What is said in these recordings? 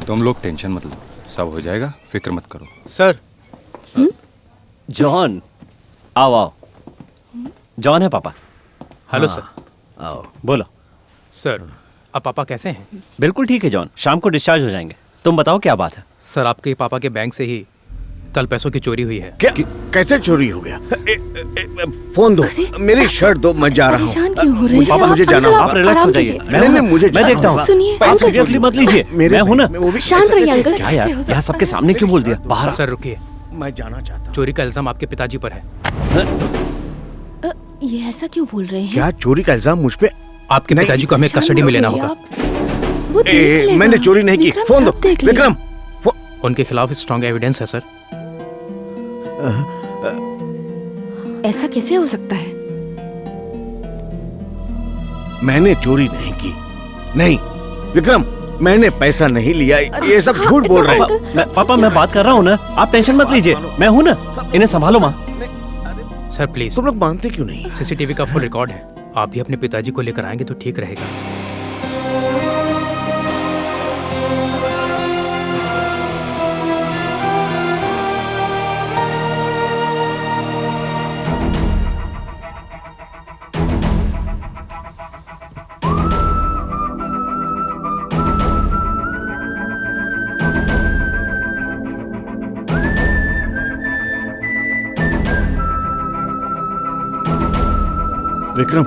तुम लोग टेंशन मत लो, सब हो जाएगा, फिक्र मत करो। सर। जॉन, आओ आओ। जॉन है पापा। Hello sir. आओ। बोलो। सर, अब पापा कैसे हैं? बिल्कुल ठीक है जॉन, शाम को डिस्चार्ज हो जाएंगे। तुम बताओ क्या बात है? सर, आपके पापा के बैंक से ही कल पैसों की चोरी हुई है। क्या? कैसे चोरी हो गया? फोन दो, मेरी शर्ट दो, मैं जा रहा हूँ। परेशान क्यों हो रहे हैं? पापा मुझे जाना होगा। आप रिलैक्स हो जाइए। मैं देखता हूँ। सुनिए, सीरियसली मत लीजिए, मैं हूँ ना। शांत रहिए अंकल। क्या यार, यहाँ सबके सामने क्यों बोल दिया? बाहर। सर रुकिए, मैं जाना चाहता हूँ। चोरी का इल्जाम आपके पिताजी पर है। ये ऐसा क्यों बोल रहे हैं? क्या चोरी का इल्जाम मुझ पे? आपके पिताजी को हमें कस्टडी में लेना होगा। मैंने चोरी नहीं की। फोन दो विक्रम। उनके खिलाफ स्ट्रॉन्ग एविडेंस है सर। ऐसा कैसे हो सकता है? मैंने चोरी नहीं की। नहीं विक्रम, मैंने पैसा नहीं लिया। ये सब झूठ बोल रहे हैं। पापा मैं बात कर रहा हूँ ना, आप टेंशन मत लीजिए, मैं हूँ ना। इन्हें संभालो माँ। Sir please. तुम लोग मानते क्यों नहीं? सीसीटीवी का फुल रिकॉर्ड है, आप भी अपने पिताजी को लेकर आएंगे तो ठीक रहेगा। विक्रम,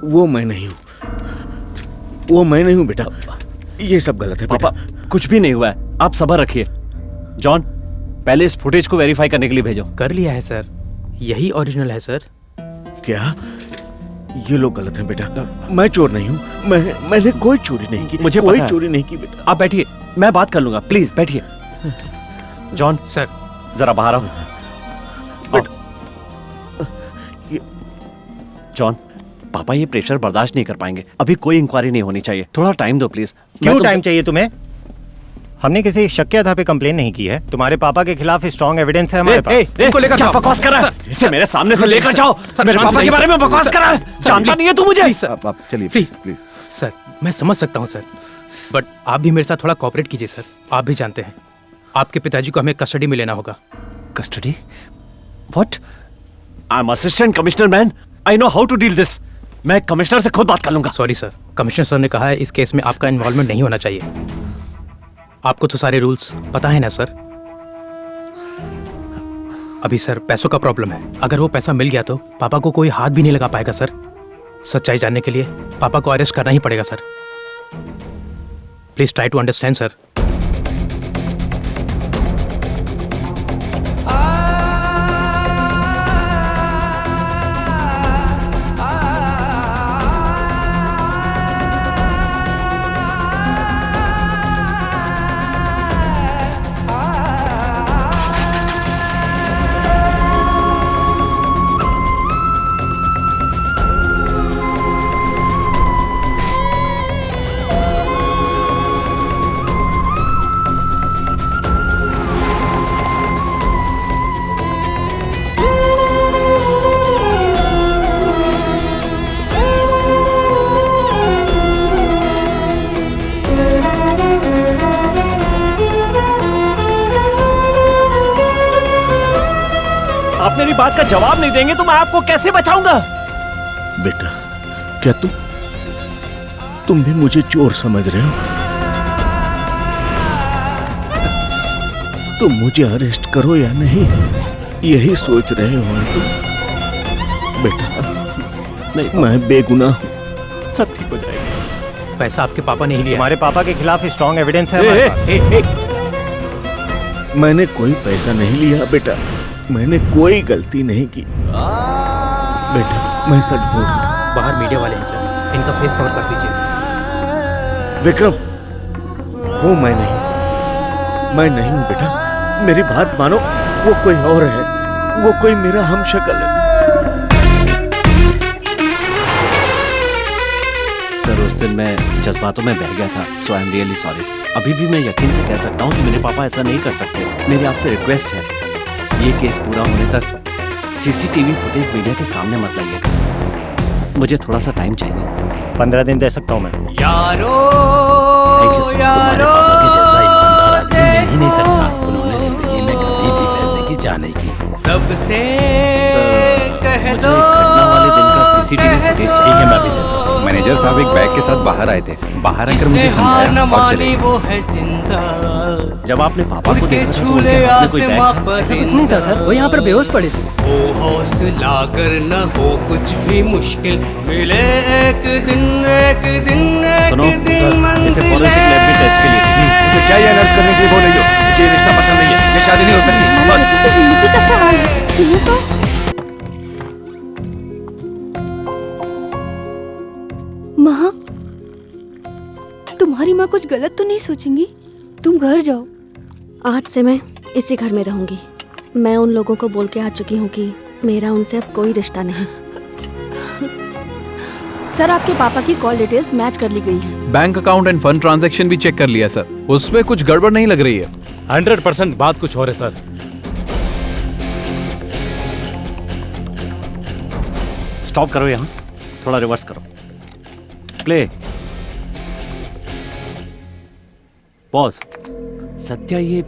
वो मैं नहीं हूँ, वो मैं नहीं हूँ बेटा। ये सब गलत है पापा। कुछ भी नहीं हुआ है, आप सब्र रखिए। जॉन, पहले इस फुटेज को वेरीफाई करने के लिए भेजो। कर लिया है सर, यही ओरिजिनल है सर। क्या? ये लोग गलत हैं बेटा। मैं चोर नहीं हूँ। मैंने कोई चोरी नहीं की। मुझे कोई पता है। चोरी नहीं की बेटा। आप बैठिए, मैं बात कर लूंगा, प्लीज बैठिए। जॉन सर, जरा बाहर आओ। जॉन, पापा ये प्रेशर बर्दाश्त नहीं कर पाएंगे। अभी कोई इंक्वायरी नहीं होनी चाहिए, थोड़ा टाइम दो प्लीज। क्यों टाइम चाहिए तुम्हें? हमने किसी शक के आधार पे कंप्लेन नहीं की है। तुम्हारे पापा के खिलाफ स्ट्रॉन्ग एविडेंस है हमारे पास। इनको लेकर क्या बकवास कर रहा है? इसे मेरे सामने से लेकर जाओ। मेरे पापा के बारे में बकवास कर रहा है। जानता नहीं है तू मुझे। आप चलिए प्लीज। सर, मैं समझ सकता हूँ सर, बट आप भी मेरे साथ थोड़ा कोऑपरेट कीजिए सर। आप भी जानते हैं आपके पिताजी को हमें कस्टडी में लेना होगा। Custody? What? I am assistant commissioner man, I know how to deal this. मैं कमिश्नर से खुद बात कर लूंगा। सॉरी सर, कमिश्नर सर ने कहा है इस केस में आपका इन्वॉल्वमेंट नहीं होना चाहिए। आपको तो सारे रूल्स पता है ना सर। अभी सर पैसों का प्रॉब्लम है, अगर वो पैसा मिल गया तो पापा को कोई हाथ भी नहीं लगा पाएगा सर। सच्चाई जानने के लिए पापा को अरेस्ट करना ही पड़ेगा sir. Please try to understand sir. आप मेरी बात का जवाब नहीं देंगे तो मैं आपको कैसे बचाऊंगा? बेटा, क्या तुम भी मुझे चोर समझ रहे हो? तुम मुझे अरेस्ट करो या नहीं, यही सोच रहे हो ना तुम? बेटा नहीं, मैं बेगुनाह हूँ। सब ठीक हो जाएगा। पैसा आपके पापा ने ही लिया। तुम्हारे पापा के खिलाफ स्ट्रॉन्ग एविडेंस है हमारे पास। मैंने कोई पैसा नहीं लिया बेटा, मैंने कोई गलती नहीं की बेटा, मैं सच बोल रहा हूँ। बाहर मीडिया वाले हैं सर, इनका फेस कवर कर दीजिए। विक्रम, वो मैं नहीं हूँ बेटा, मेरी बात मानो। वो कोई और है, वो कोई मेरा हमशक्ल है। सर, उस दिन मैं जज्बातों में बह गया था, सो आई एम रियली सॉरी। अभी भी मैं यकीन से कह सकता हूँ कि मेरे पापा ऐसा नहीं कर सकते। मेरी आपसे रिक्वेस्ट है, ये केस पूरा होने तक सीसीटीवी फुटेज मीडिया के सामने मत लाइए। मुझे थोड़ा सा टाइम चाहिए। 15 दिन दे सकता हूँ मैं। यारो, थैंक यू सर। तुम्हारे पापा के जाने की। सबसे कह मुझे दो, घटना वाले दिन का सीसीटीवी कह फुटेज दो, चाहिए, मैं अभी देता हूँ। मैनेजर साहब एक बैग के साथ बाहर आए थे, बाहर आकर जिसने मुझे हार न समझाया और मानी चले गए। वो है जिंदा। जब आपने पापा को उड़ के देखा था तो झूले उनके हाथ में कोई आसमां बैग था? पर ऐसा कुछ नहीं था सर, वो यहाँ पर बेहोश पड़े थे। हो हौसला अगर न हो कुछ भी मुश्किल, मिले एक दिन एक दिन एक सुनो दिन सर, इसे मंजिलें। फॉरेंसिक लैब में टेस्ट के लिए। मुझे क्या ये अलर्ट करने के लिए बोल रही हो? मुझे ये रिश्ता पसंद नहीं है, ये शादी नहीं हो सकती, बस। ये तो जिंदगी का सवाल है। सुनो तो। माँ, तुम्हारी माँ कुछ गलत तो नहीं सोचेंगी? तुम घर जाओ। आज से मैं इसी घर में रहूंगी। मैं उन लोगों को बोल के आ चुकी हूँ कि मेरा उनसे अब कोई रिश्ता नहीं। सर, आपके पापा की कॉल डिटेल्स मैच कर ली गई हैं। Bank account end fund transaction भी चेक कर लिया सर, उसमें कुछ गड़बड़ नहीं लग रही है। 100% बात कुछ और है सर। स्टॉप करो यहाँ, थोड़ा रिवर्स करो, प्ले, पॉज। सत्या, ये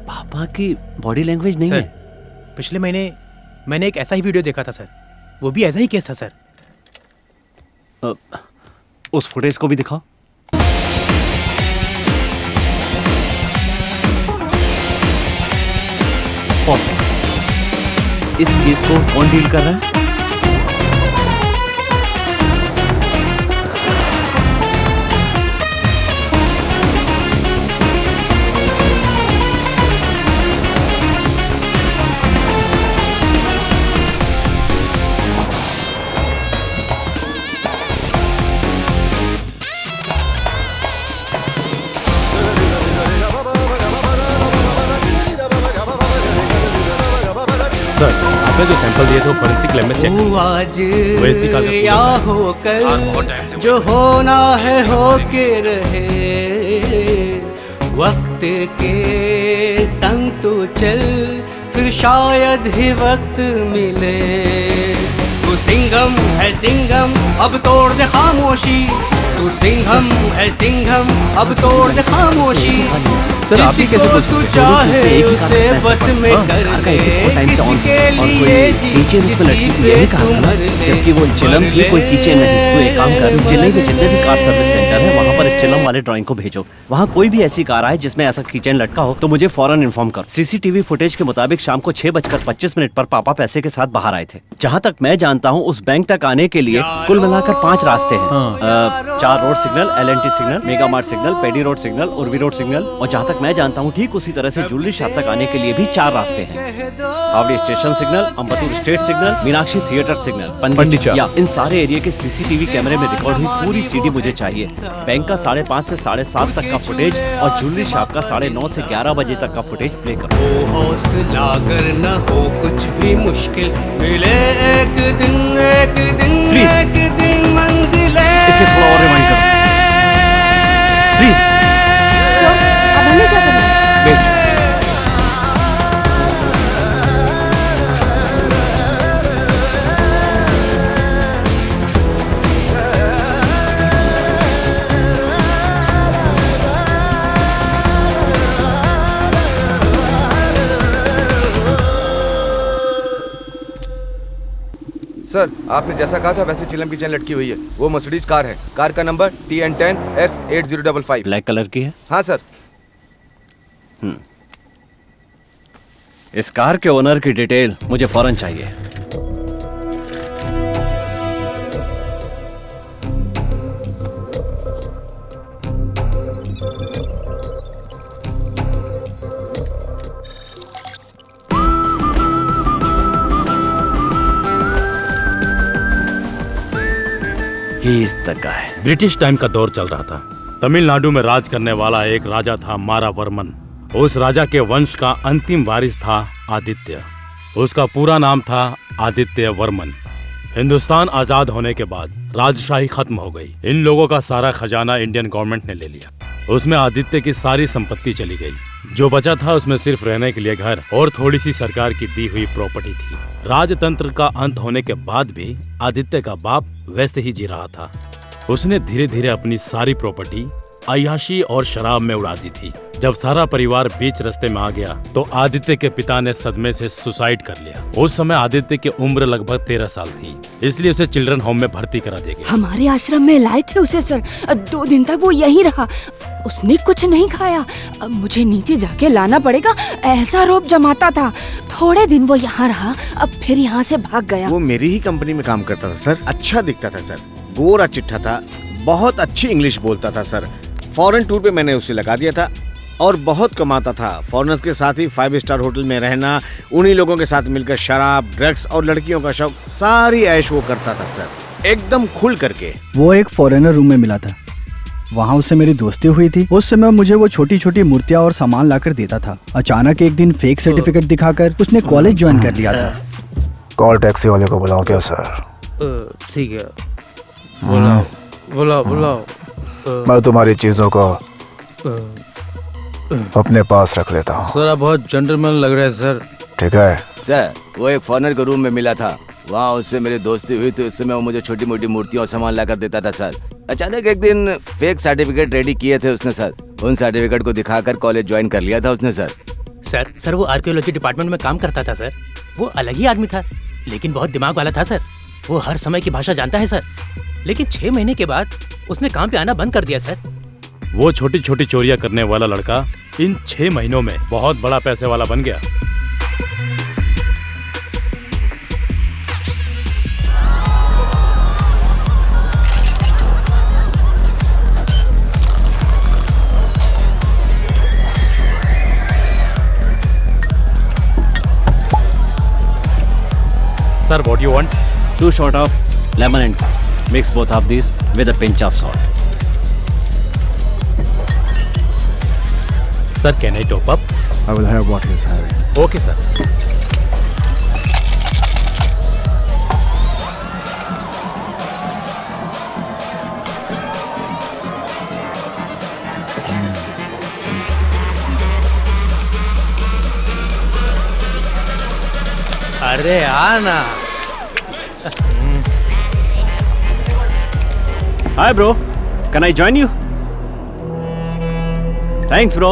पापा की बॉडी लैंग्वेज नहीं सर, है। पिछले महीने मैंने एक ऐसा ही वीडियो देखा था सर, वो भी ऐसा ही केस था सर। उस फुटेज को भी दिखाओ। इस केस को कौन डील कर रहा है? सर, आपने जो सैंपल दिए थे वो फोरेंसिक लैब में चेक हो आज वैसी काल का पूरा या है। हो कल, बहुत टाइम से जो होना है हो के रहे। वक्त के संग तू चल, फिर शायद ही वक्त मिले। तू सिंघम है सिंघम, अब तोड़ दे खामोशी। तू सिंघम है सिंघम, अब तोड़ दे खामोशी। सर, आप ही कैसे जिसको बोल तू सकते चाहे उसे बस में कर कार का ले। ऐसे को टाइम से ऑन किसी के और कोई लिए जी, कीचेन उसमें लटकी किसी थी, यही पे कहा तू था ना? मर ले, जबकि वो चिलम थी, कोई कीचेन नहीं। तो एक काम कर, चेन्नई में जितने भी कार सर्विस सेंटर है वहाँ पर इस चिलम वाले ड्राइंग को भेजो। वहाँ कोई भी ऐसी कार आए जिसमें ऐसा कीचेन लटका हो तो मुझे फौरन इन्फॉर्म कर। सीसीटीवी फुटेज के मुताबिक शाम को 6:25 पर पापा पैसे के साथ बाहर आए थे। जहाँ तक मैं जानता हूँ उस बैंक तक आने के लिए कुल मिलाकर 5 रास्ते हैं। 4 road signal, LNT signal, mega mart signal, Padi road signal, उर्वी रोड सिग्नल, और जहाँ तक मैं जानता हूँ ठीक उसी तरह से ज्वेलरी शॉप तक आने के लिए भी 4 रास्ते हैं। Avadi station signal, Ambattur estate signal, Meenakshi theatre signal, पंडिचा। या इन सारे एरिया के सीसीटीवी कैमरे में रिकॉर्ड हुई पूरी सीडी मुझे चाहिए। बैंक का 5:30 से 7:30 तक का फुटेज और ज्वेलरी शॉप का 9:30 से 11 बजे तक का फुटेज प्ले करो। हो हौसला अगर न हो कुछ भी मुश्किल, मिले एक दिन Please. एक दिन मंजिलें। इसे थोड़ा और रिवाइंड करो प्लीज। अब हमें क्या करना है? वेट, सर, आपने जैसा कहा था वैसे चिलम की चेन लटकी हुई है। वो मर्सिडीज कार है। कार का नंबर TN10X8055। ब्लैक कलर की है। हाँ सर। इस कार के ओनर की डिटेल मुझे फौरन चाहिए। He is the guy. British time का दौर चल रहा था। तमिलनाडु में राज करने वाला एक राजा था मारावर्मन। उस राजा के वंश का अंतिम वारिस था आदित्य। उसका पूरा नाम था आदित्य वर्मन। हिंदुस्तान आजाद होने के बाद राजशाही खत्म हो गई। इन लोगों का सारा खजाना इंडियन गवर्नमेंट ने ले लिया। उसमें आदित्य की सारी संपत्ति चली गई। जो बचा था उसमें सिर्फ रहने के लिए घर और थोड़ी सी सरकार की दी हुई प्रॉपर्टी थी। राजतंत्र का अंत होने के बाद भी आदित्य का बाप वैसे ही जी रहा था। उसने धीरे धीरे अपनी सारी प्रॉपर्टी अय्याशी और शराब में उड़ा दी थी। जब सारा परिवार बीच रास्ते में आ गया तो आदित्य के पिता ने सदमे से सुसाइड कर लिया। उस समय आदित्य की उम्र लगभग 13 साल थी, इसलिए उसे चिल्ड्रन होम में भर्ती करा दिया गया। हमारे आश्रम में लाए थे उसे सर, 2 दिन तक वो यहीं रहा, उसने कुछ नहीं खाया। अब मुझे नीचे जाके लाना पड़ेगा, ऐसा रोब जमाता था। थोड़े दिन वो यहाँ रहा, अब फिर यहाँ से भाग गया। वो मेरी ही कंपनी में काम करता था सर, अच्छा दिखता था सर, गोरा चिट्ठा था, बहुत अच्छी इंग्लिश बोलता था सर। फॉरेन टूर पे मैंने उसे लगा दिया था और बहुत कमाता था। फॉरेनर्स के साथ ही 5 स्टार होटल में रहना, उन्हीं लोगों के साथ मिलकर शराब, ड्रग्स और लड़कियों का शौक, सारी ऐश वो करता था सर, एकदम खुल करके। वो एक फॉरेनर रूम में मिला था, वहाँ उससे मेरी दोस्ती हुई थी। उस समय मुझे वो छोटी छोटी मूर्तियाँ और सामान लाकर देता था। अचानक एक दिन फेक सर्टिफिकेट दिखाकर उसने कॉलेज ज्वाइन कर लिया था। कॉल टैक्सी वाले को बुलाऊं क्या सर? ठीक है, बुलाओ। मैं तुम्हारी चीजों को अपने पास रख लेता हूँ। सर आप बहुत जेंटलमैन लग रहे हैं सर। ठीक है सर, वो एक फॉरेनर के रूम में मिला था, वहाँ उससे मेरी दोस्ती हुई थी। उस समय वो मुझे छोटी मोटी मूर्तियों और सामान लाकर देता था सर। अचानक एक दिन फेक सर्टिफिकेट रेडी किए थे उसने सर, उन सर्टिफिकेट को दिखाकर कॉलेज ज्वाइन कर लिया था उसने सर। सर वो आर्कियोलॉजी डिपार्टमेंट में काम करता था सर। वो अलग ही आदमी था, लेकिन बहुत दिमाग वाला था सर। वो हर समय की भाषा जानता है सर। लेकिन 6 महीने के बाद उसने काम पे आना बंद कर दिया सर। वो छोटी छोटी चोरियां करने वाला लड़का इन 6 महीनों में बहुत बड़ा पैसे वाला बन गया। Sir, what do you want? 2 shots of lemon and mix both of these with a pinch of salt. Sir, can I top up? I will have what he is having. Okay, sir. अरे आना। Hi bro, can I join you? Thanks bro.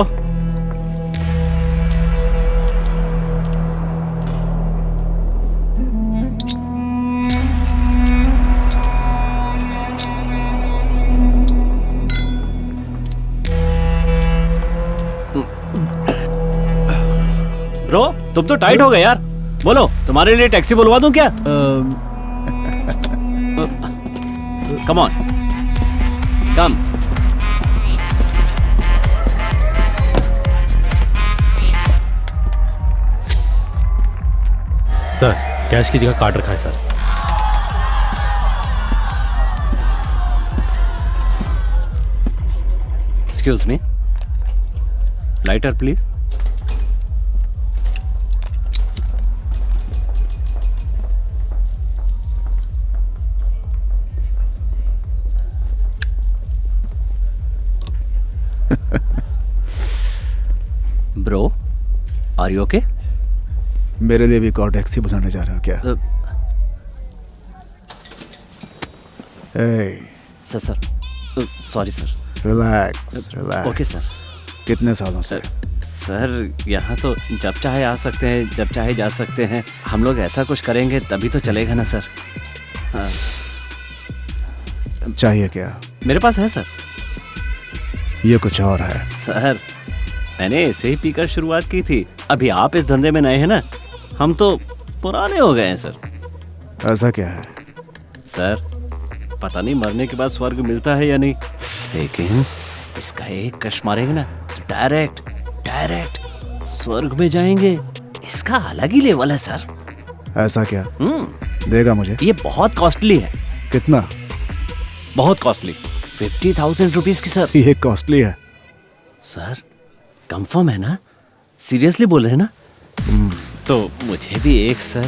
Bro तुम तो tight हो गए यार। बोलो तुम्हारे लिए टैक्सी बुलवा दूं क्या? Come on come. Sir cash की जगह कार्ड रखा है sir. Excuse me, lighter please. Bro are you okay? मेरे लिए भी कॉल टैक्सी बुलाने जा रहे हो क्या? Sir sorry sir. Relax okay sir. कितने सालों से? सर यहाँ तो जब चाहे आ सकते हैं, जब चाहे जा सकते हैं। हम लोग ऐसा कुछ करेंगे तभी तो चलेगा ना सर। हाँ। चाहिए क्या? मेरे पास है सर। ये कुछ और है सर। मैंने ऐसे ही पीकर शुरुआत की थी, अभी आप इस धंधे में नए हैं ना, हम तो पुराने हो गए हैं सर। ऐसा क्या है? सर पता नहीं मरने के बाद स्वर्ग मिलता है या नहीं, लेकिन इसका एक कश मारेंगे ना तो डायरेक्ट स्वर्ग में जाएंगे। इसका अलग ही लेवल है सर। ऐसा क्या? देगा मुझे? ये बहुत कॉस्टली है। कितना? बहुत कॉस्टली, 50,000 रुपीज की सर। ये कॉस्टली है सर? कंफर्म है ना? सीरियसली बोल रहे हैं ना? तो मुझे भी एक sir.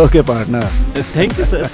Okay partner. Thank you sir.